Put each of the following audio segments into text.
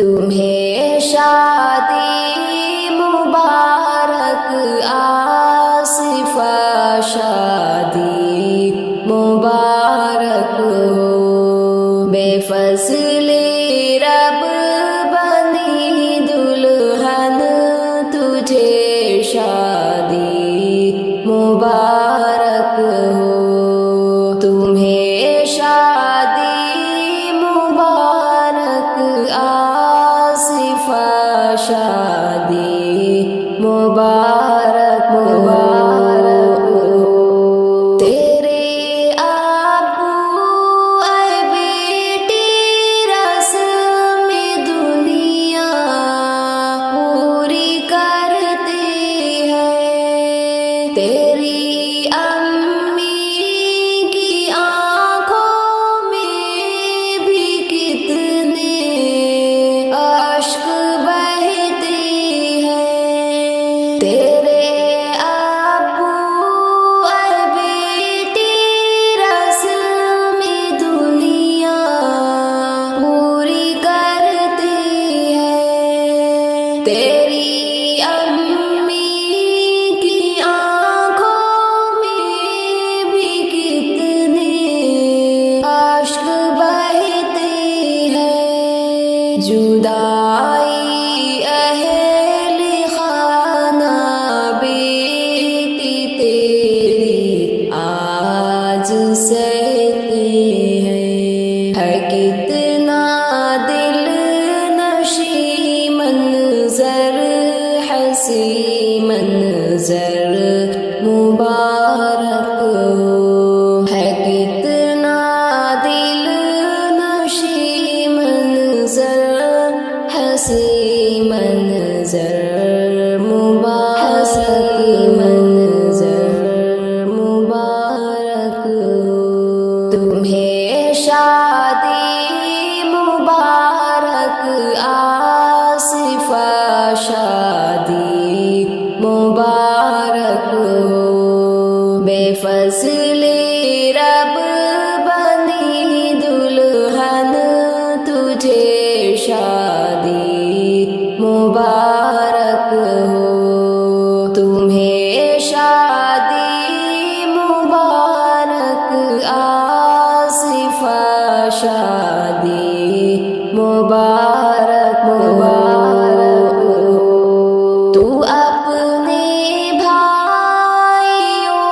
تمہیں شادی مبارک آصفہ شادی مبارک ہو، بے فضل رب بنی دلہن تجھے شادی مبارک ہو، تمہیں شادی مبارک آصفہ شادی مبارک مبارک ہو، تیرے ابو اے بیٹی رسم دنیا پوری کرتے ہیں، تیری امی کی آنکھوں میں بھی کتنے اشک بہتے ہیں، تیرے ابو اے بیٹی رسم دنیا پوری کرتے ہیں، تیری امی کی آنکھوں میں بھی کتنے اشک بہتے ہیں، جدائی اہل خانہ بیٹی تیری آج سہتے ہیں، ہے کتنا دل نشیں منظر حسیں منظر مبارک ہو، ہے کتنا دل نشیں منظر حسیں منظر مبارک منظر مبارک ہو، تمہیں شادی مبارک آصفہ شادی مبارک ہو، بے فضل رب بنی دلہن تجھے شادی مبارک ہو، تمہیں شادی مبارک آصفہ شادی مبارک مبارک ہو، تو اپنے بھائیوں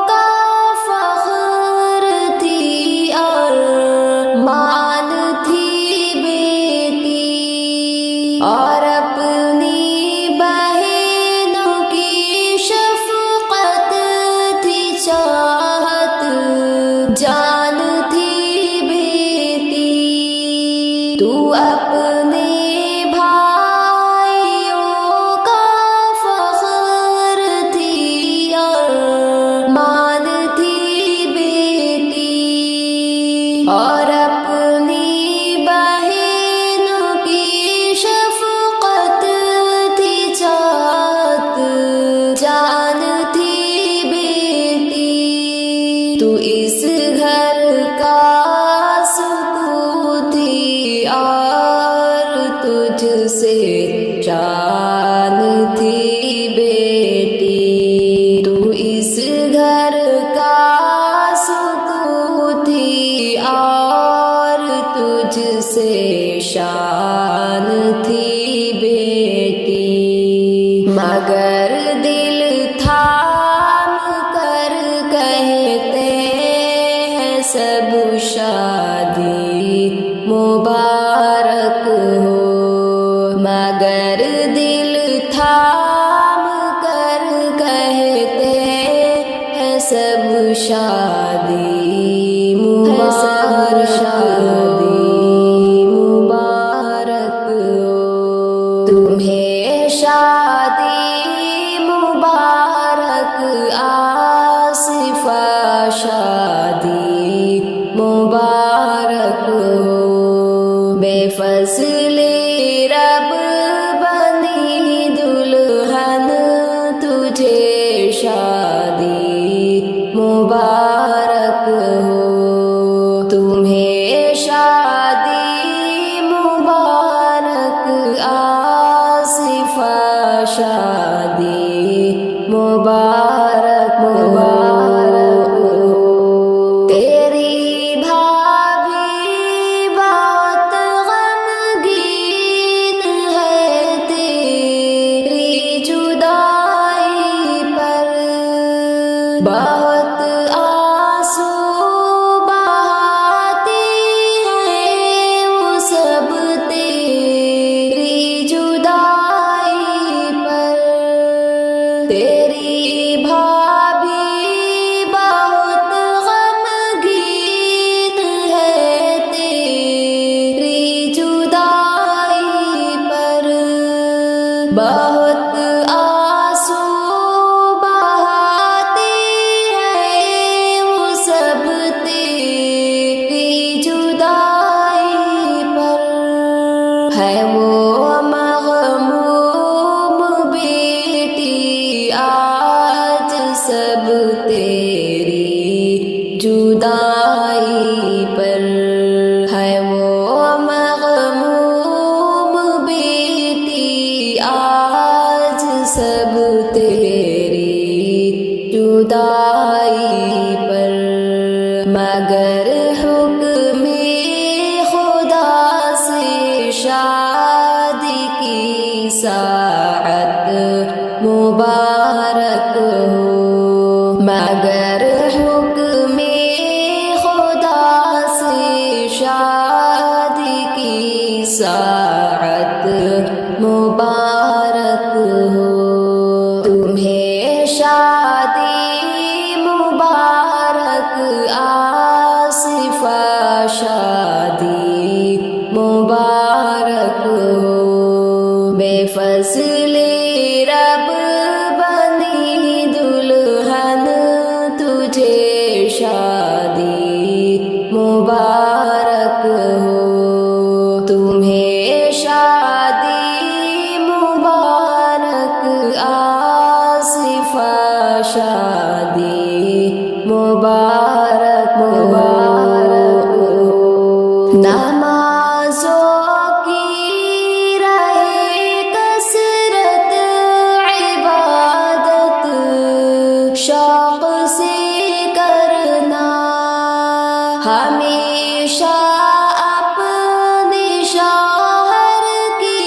کا فخر تھی اور مان تھی بیٹی، اور اپنی بہنوں کی شفقت تھی چاہت جان تھی بیٹی، تو اپنے بھائیوں کا فخر تھی اور مان تھی بیٹی، اور اپنی بہنوں کی شفقت تھی چاہت جان تھی بیٹی، تو اس گھر کا سکون تھی اور تجھ سے شان تھی بیٹی، تو اس گھر کا سکون تھی اور تجھ سے شان تھی بیٹی، مگر دل تھام کر کہتے مگر حکم خدا سے شادی کی ساعت مبارک ہو، مگر حکم خدا سے شادی کی ساعت مبارک ہو، تمہیں شادی مبارک آصفہ شادی مبارک ہو، بے فضل رب بنی دلہن تجھے شادی مبارک ہو، تمہیں شادی مبارک آصفہ شادی مبارک مبارک ہو، نمازوں کی رہے کثرت عبادت شوق سے کرنا، ہمیشہ اپنے شوہر کی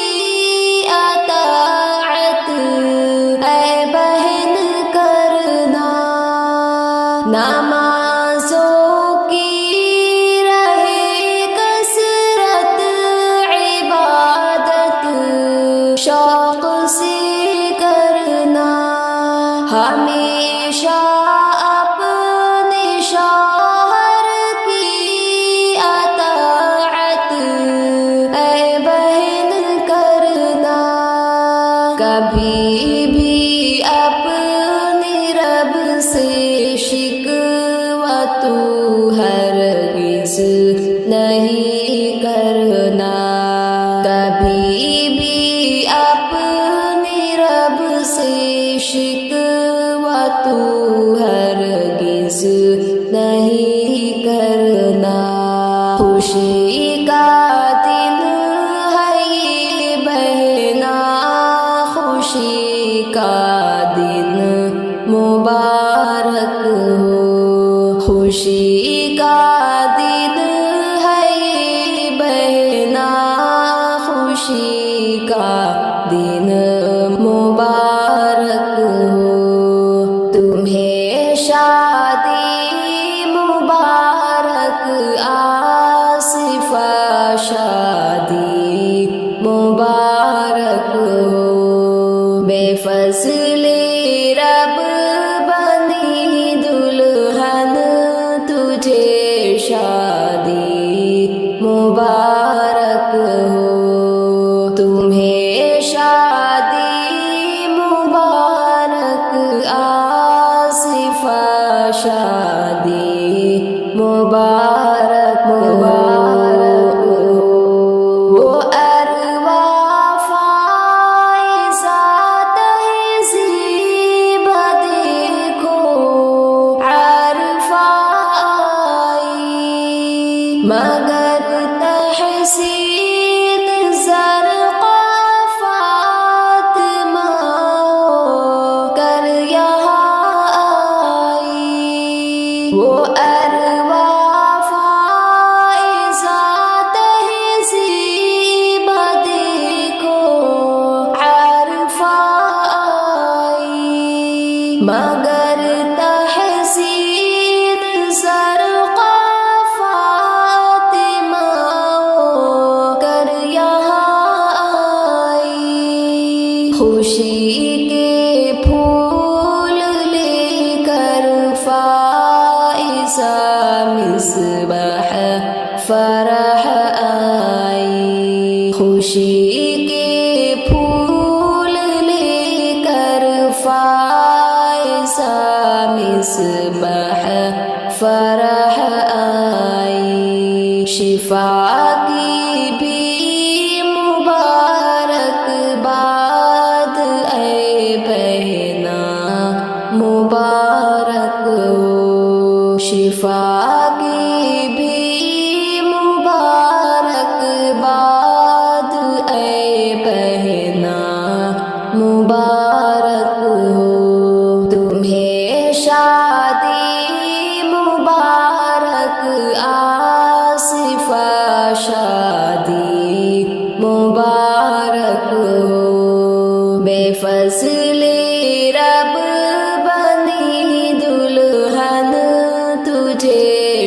اطاعت اے بہن کرنا، نمازوں کی رہے کثرت عبادت شوق سے کرنا، ہمیشہ اپنے شوہر کی اطاعت اے بہن کرنا، کبھی بھی اپنے رب سے شکوہ تو ہرگز نہیں کرنا، کبھی بھی اپنے رب سے شکوہ تو ہرگز نہیں کرنا، خوشی کا دن ہے یہ بہنا، خوشی کا دن مبارک ہو، خوشی کا دن ہے یہ بہنا، خوشی کا دن مبارک ہو، تمہیں شادی مبارک آصفہ شادی مبارک ہو، بے فضل رب بنی دلہن تجھے شادی مبارک ہو، تمہیں شادی مبارک آصفہ شادی مبارک مبارک ہو، وہ ارواح فائزہ تہذیب دیکھو عرفہ آئی، مگر تحسین زرقا فاطمہ کر یہاں آئی، وہ ارواح فائزہ تہذیب دیکھو عرفہ آئی، مگر تحسین زرقا فاطمہ کر یہاں آئی، خوشی کے پھول لے کر فائزہ مصباح فرح آئی، خوشی کے پھول لے کر فائزہ مصباح فرح آئی، شفا کی بھی مبارک باد اے بہنا مبارک ہو، شفا کی بھی مبارک باد اے بہنا مبارک ہو، تمہیں شادی مبارک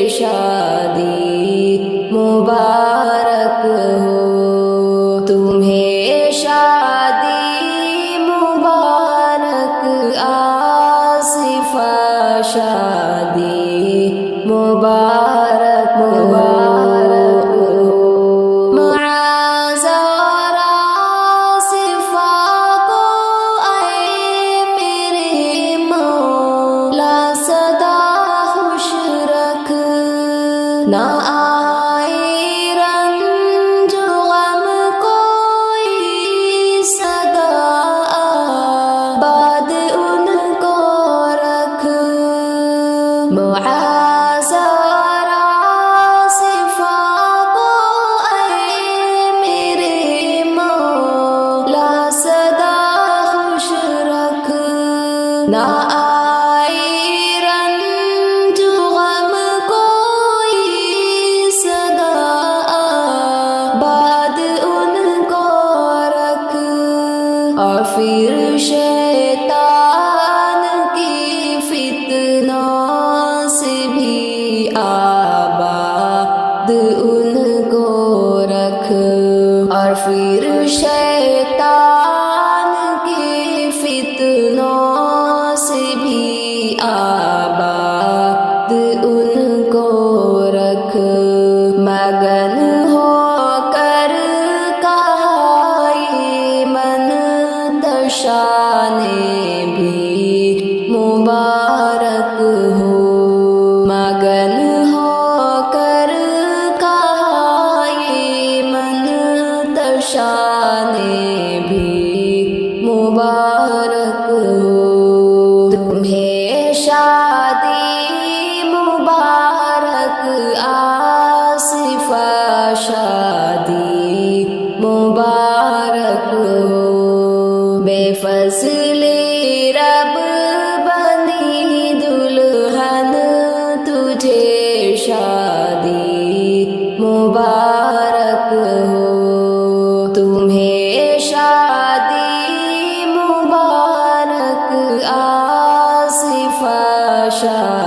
شادی مبارک ہو، تمہیں شادی مبارک، آصفہ شادی مبارک مبارک ہو، معاذ اور آصفہ کو اے میرے مولا سدا خوش رکھ، نہ آئے رنج و غم کوئی سدا آباد ان کو رکھ، معاذ اور آصفہ کو اے میرے مولا سدا خوش رکھ، نہ آئے رنج و غم کوئی سدا آباد ان کو رکھ، اور پھر شیطان کی فتنوں سے بھی آباد ان کو رکھ، اور پھر شیطان کی فتنوں سے بھی آباد ان کو رکھ، مگن ہو کر کہا یہ منتشا نے بھی مبارک ہو، مگن ہو کر کہا یہ منتشا نے بھی مبارک ہو، تمہیں شادی مبارک، آصفہ شادی مبارک ہو، بے فضل رب بنی دلہن تجھے شادی مبارک ہو، تمہیں شادی مبارک، آصفہ شادی